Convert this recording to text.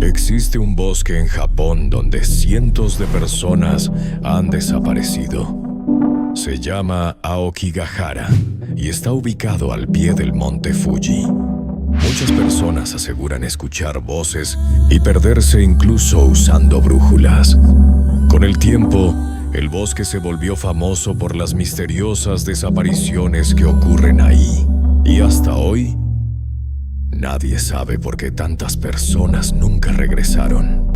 Existe un bosque en Japón donde cientos de personas han desaparecido. Se llama Aokigahara y está ubicado al pie del monte Fuji. Muchas personas aseguran escuchar voces y perderse incluso usando brújulas. Con el tiempo, el bosque se volvió famoso por las misteriosas desapariciones que ocurren ahí. Y hasta hoy, nadie sabe por qué tantas personas nunca regresaron.